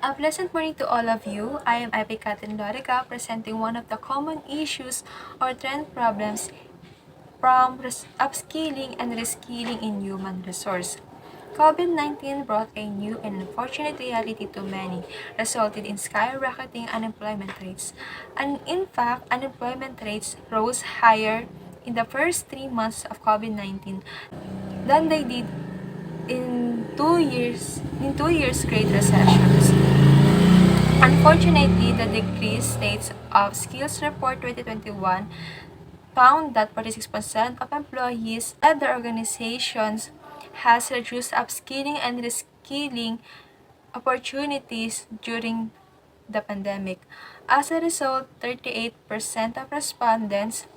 A pleasant morning to all of you. I am Kat and Lorica, presenting one of the common issues or trend problems from upskilling and reskilling in human resource. COVID-19 brought a new and unfortunate reality to many, resulted in skyrocketing unemployment rates. And in fact, unemployment rates rose higher in the first 3 months of COVID-19 than they did in 2 years Great Recessions. Unfortunately, the decreased states of skills report 2021 found that 46% of employees at their organizations has reduced upskilling and reskilling opportunities during the pandemic. As a result, 38% of respondents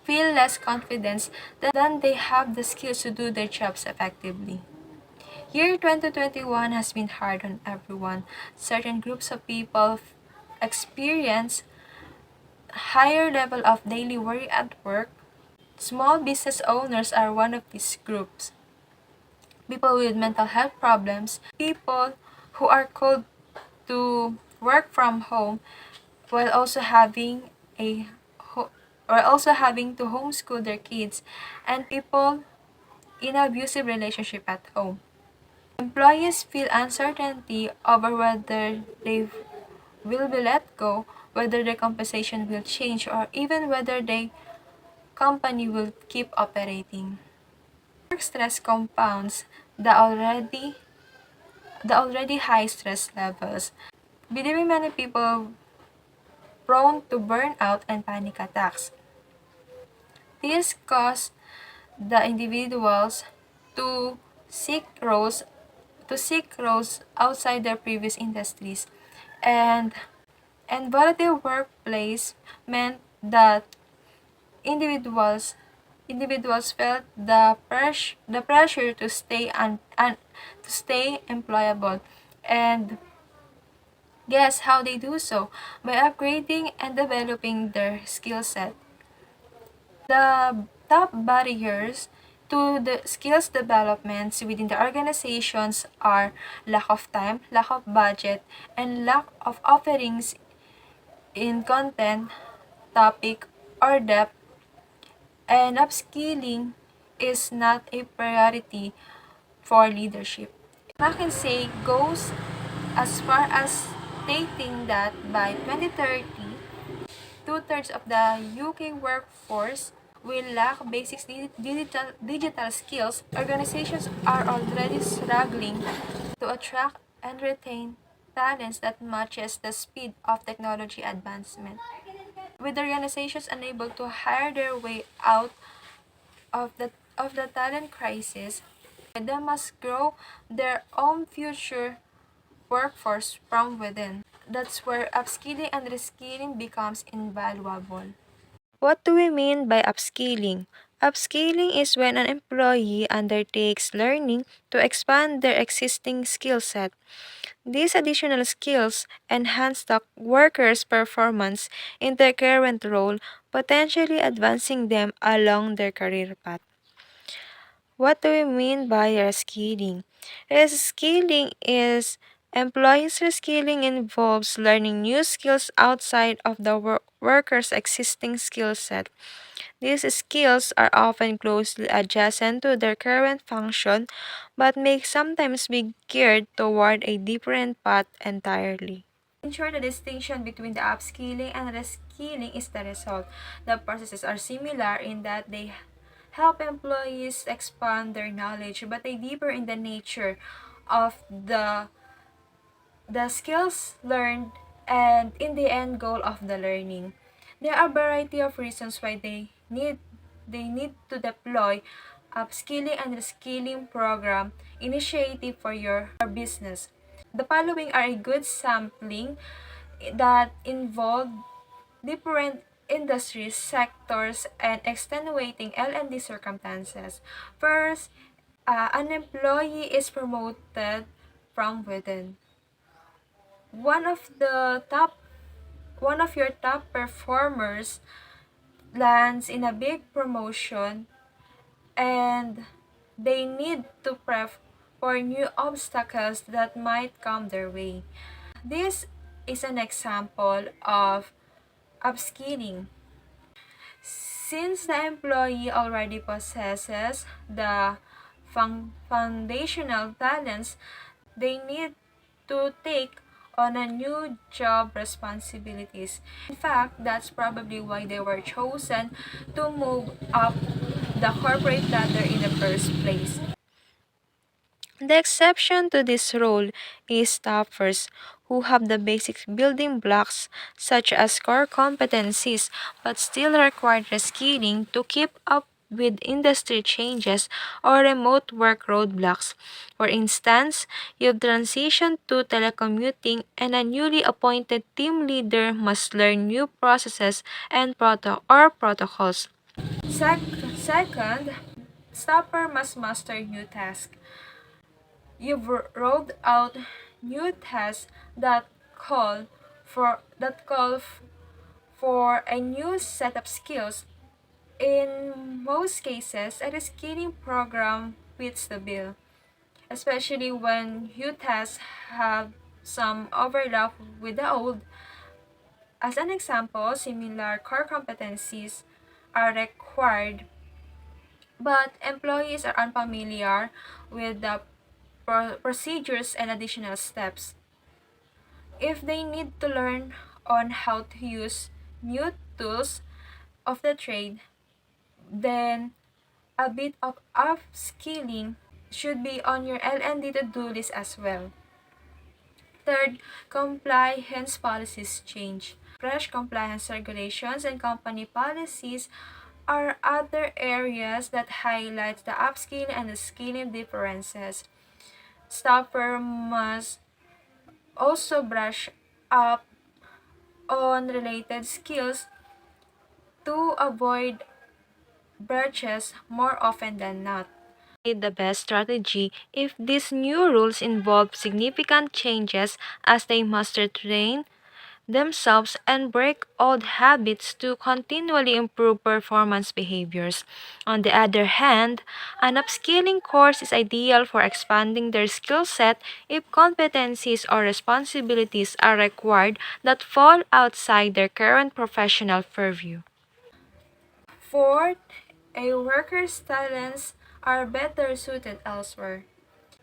feel less confidence than they have the skills to do their jobs effectively. Year 2021 has been hard on everyone. Certain groups of people experience higher level of daily worry at work. Small business owners are one of these groups. People with mental health problems, people who are called to work from home while also having a or also having to homeschool their kids, and people in an abusive relationship at home. Employees feel uncertainty over whether they will be let go, whether their compensation will change, or even whether the company will keep operating. Work stress compounds the already high stress levels, leaving many people prone to burnout and panic attacks. This causes the individuals to seek roles outside their previous industries, and volatile workplace meant that individuals individuals felt the pressure to stay employable. And guess how they do so? By upgrading and developing their skill set. The top barriers to the skills developments within the organizations are lack of time, lack of budget, and lack of offerings in content, topic, or depth. And upskilling is not a priority for leadership. McKinsey goes as far as stating that by 2030, two-thirds of the UK workforce will lack basic digital skills. Organizations are already struggling to attract and retain talents that matches the speed of technology advancement. With organizations unable to hire their way out of the talent crisis, they must grow their own future workforce from within. That's where upskilling and reskilling becomes invaluable. What do we mean by upskilling? Upskilling is when an employee undertakes learning to expand their existing skill set. These additional skills enhance the worker's performance in their current role, potentially advancing them along their career path. What do we mean by reskilling? Reskilling is employees reskilling involves learning new skills outside of the worker's existing skill set. These skills are often closely adjacent to their current function but may sometimes be geared toward a different path entirely. In short, the distinction between the upskilling and reskilling is the result. The processes are similar in that they help employees expand their knowledge, but they differ in the nature of the skills learned and in the end goal of the learning. There are a variety of reasons why they need to deploy upskilling and reskilling program initiative for your business. The following are a good sampling that involve different industries, sectors, and extenuating L&D circumstances. First, an employee is promoted from within. One of the top one of your top performers lands in a big promotion, and they need to for new obstacles that might come their way. This is an example of upskilling. Since the employee already possesses the foundational talents, they need to take on a new job responsibilities. In fact, that's probably why they were chosen to move up the corporate ladder in the first place. The exception to this rule is staffers who have the basic building blocks such as core competencies but still require reskilling to keep up with industry changes or remote work roadblocks. For instance, you've transitioned to telecommuting and a newly appointed team leader must learn new processes and protocols. Second, staffer must master new tasks. You've rolled out new tests that call for a new set of skills. In most cases, a reskilling program fits the bill, especially when new tests have some overlap with the old. As an example, similar core competencies are required, but employees are unfamiliar with the procedures and additional steps. If they need to learn on how to use new tools of the trade, then a bit of upskilling should be on your L&D to-do list as well. Third, compliance policies change. Fresh compliance regulations and company policies are other areas that highlight the upskilling and the skilling differences. Staffer must also brush up on related skills to avoid breaches more often than not. The best strategy if these new rules involve significant changes as they must train themselves and break old habits to continually improve performance behaviors. On the other hand, an upskilling course is ideal for expanding their skill set if competencies or responsibilities are required that fall outside their current professional purview. Fourth, a worker's talents are better suited elsewhere.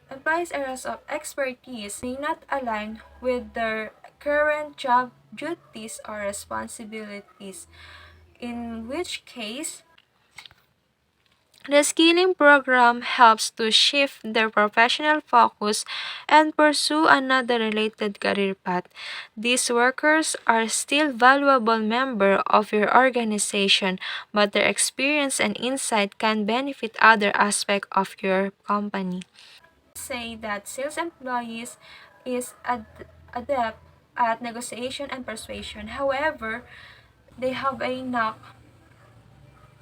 Employees' areas of expertise may not align with their current job duties or responsibilities, in which case, the skilling program helps to shift their professional focus and pursue another related career path. These workers are still valuable members of your organization, but their experience and insight can benefit other aspects of your company. Say that sales employees is adept at negotiation and persuasion. However, they have a knack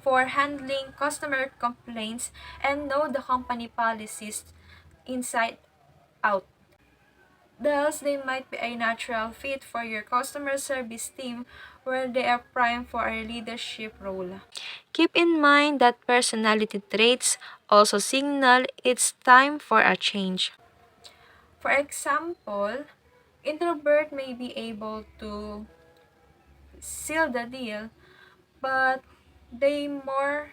for handling customer complaints and know the company policies inside out. Thus, they might be a natural fit for your customer service team where they are primed for a leadership role. Keep in mind that personality traits also signal it's time for a change. For example, introvert may be able to seal the deal, but they more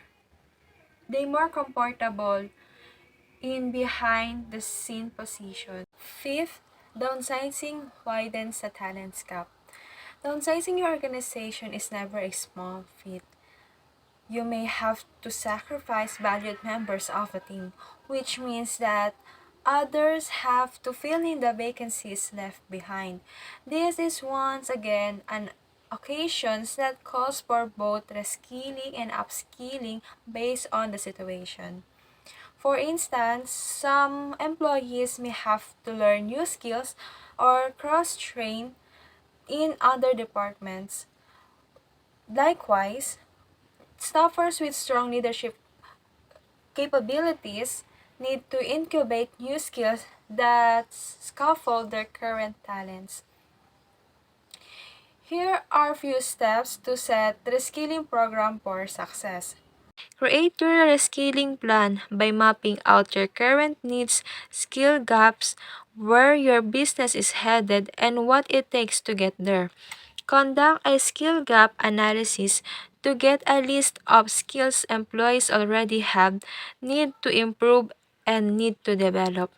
they more comfortable in behind the scene position. Fifth, downsizing widens the talent gap. Downsizing your organization is never a small feat. You may have to sacrifice valued members of a team, which means that others have to fill in the vacancies left behind. This is once again an occasion that calls for both reskilling and upskilling based on the situation. For instance, some employees may have to learn new skills or cross train in other departments. Likewise, staffers with strong leadership capabilities need to incubate new skills that scaffold their current talents. Here are a few steps to set the reskilling program for success. Create your reskilling plan by mapping out your current needs, skill gaps, where your business is headed, and what it takes to get there. Conduct a skill gap analysis to get a list of skills employees already have, need to improve, and need to develop.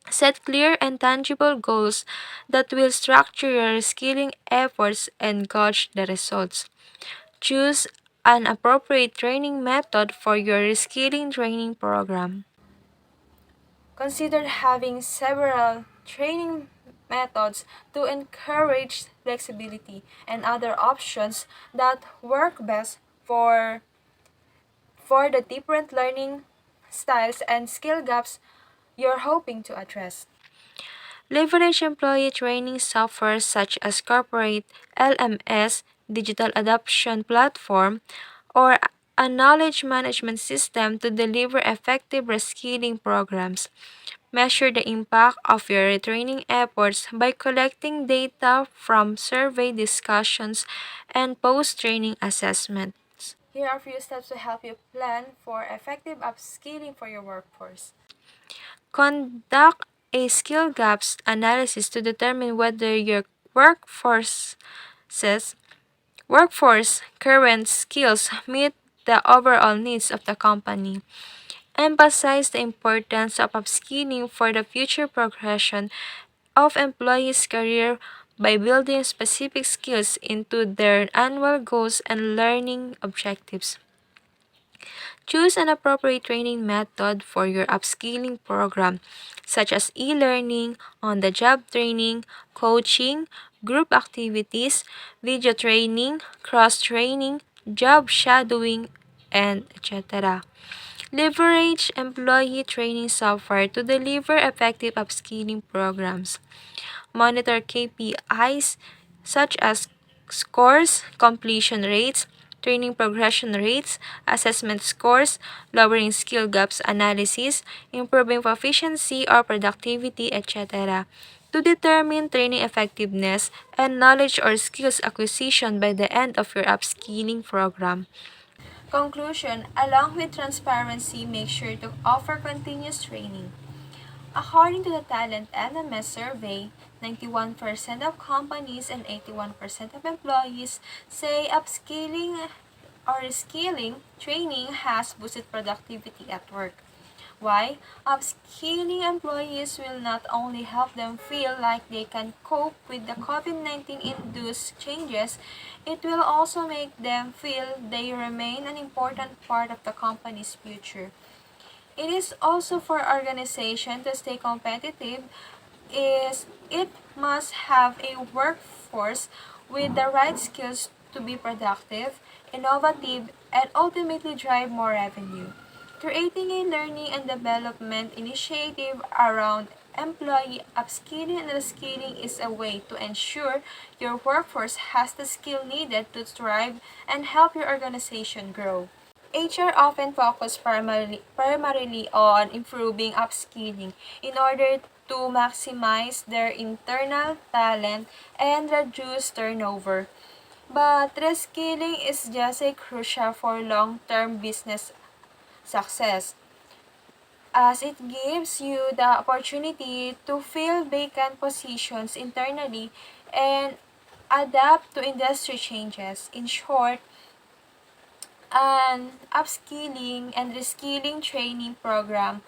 Set clear and tangible goals that will structure your skilling efforts and gauge the results. Choose an appropriate training method for your reskilling training program. Consider having several training methods to encourage flexibility and other options that work best for the different learning styles and skill gaps you're hoping to address. Leverage employee training software such as corporate LMS, digital adoption platform, or a knowledge management system to deliver effective reskilling programs. Measure the impact of your retraining efforts by collecting data from survey discussions and post-training assessments. Here are a few steps to help you plan for effective upskilling for your workforce. Conduct a skill gaps analysis to determine whether your workforce's workforce current skills meet the overall needs of the company. Emphasize the importance of upskilling for the future progression of employees' career by building specific skills into their annual goals and learning objectives. Choose an appropriate training method for your upskilling program, such as e-learning, on-the-job training, coaching, group activities, video training, cross-training, job shadowing, and etc. Leverage employee training software to deliver effective upskilling programs. Monitor KPIs such as scores, completion rates, training progression rates, assessment scores, lowering skill gaps analysis, improving proficiency or productivity, etc. to determine training effectiveness and knowledge or skills acquisition by the end of your upskilling program. Conclusion, along with transparency, make sure to offer continuous training. According to the Talent LMS survey, 91% of companies and 81% of employees say upskilling or reskilling training has boosted productivity at work. Why? Upskilling employees will not only help them feel like they can cope with the COVID-19 induced changes, it will also make them feel they remain an important part of the company's future. It is also for organization to stay competitive is it must have a workforce with the right skills to be productive, innovative, and ultimately drive more revenue. Creating a learning and development initiative around employee upskilling and reskilling is a way to ensure your workforce has the skill needed to thrive and help your organization grow. HR often focus primarily on improving upskilling in order to maximize their internal talent and reduce turnover. But reskilling is just as crucial for long-term business success, as it gives you the opportunity to fill vacant positions internally and adapt to industry changes. In short, an upskilling and reskilling training program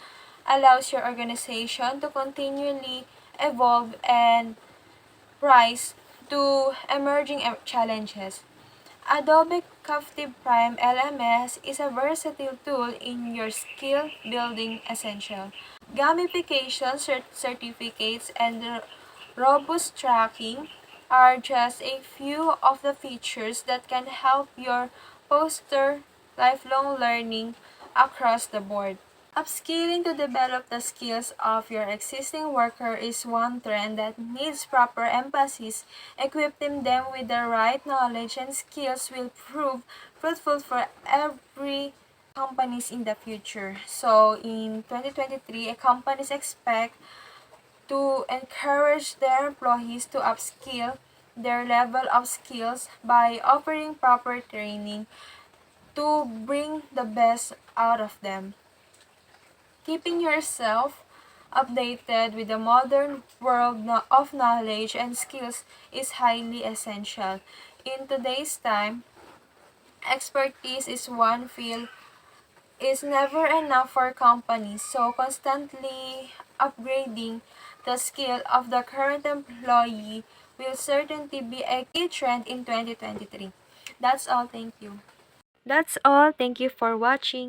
allows your organization to continually evolve and rise to emerging challenges. Adobe Captive Prime LMS is a versatile tool in your skill building essential. Gamification certificates and robust tracking are just a few of the features that can help your foster lifelong learning across the board. Upskilling to develop the skills of your existing worker is one trend that needs proper emphasis. Equipping them with the right knowledge and skills will prove fruitful for every companies in the future. So in 2023, companies expect to encourage their employees to upskill their level of skills by offering proper training to bring the best out of them. Keeping yourself updated with the modern world of knowledge and skills is highly essential. In today's time, expertise is one field is never enough for companies, so constantly upgrading the skill of the current employee will certainly be a key trend in 2023. That's all. Thank you. That's all. Thank you for watching.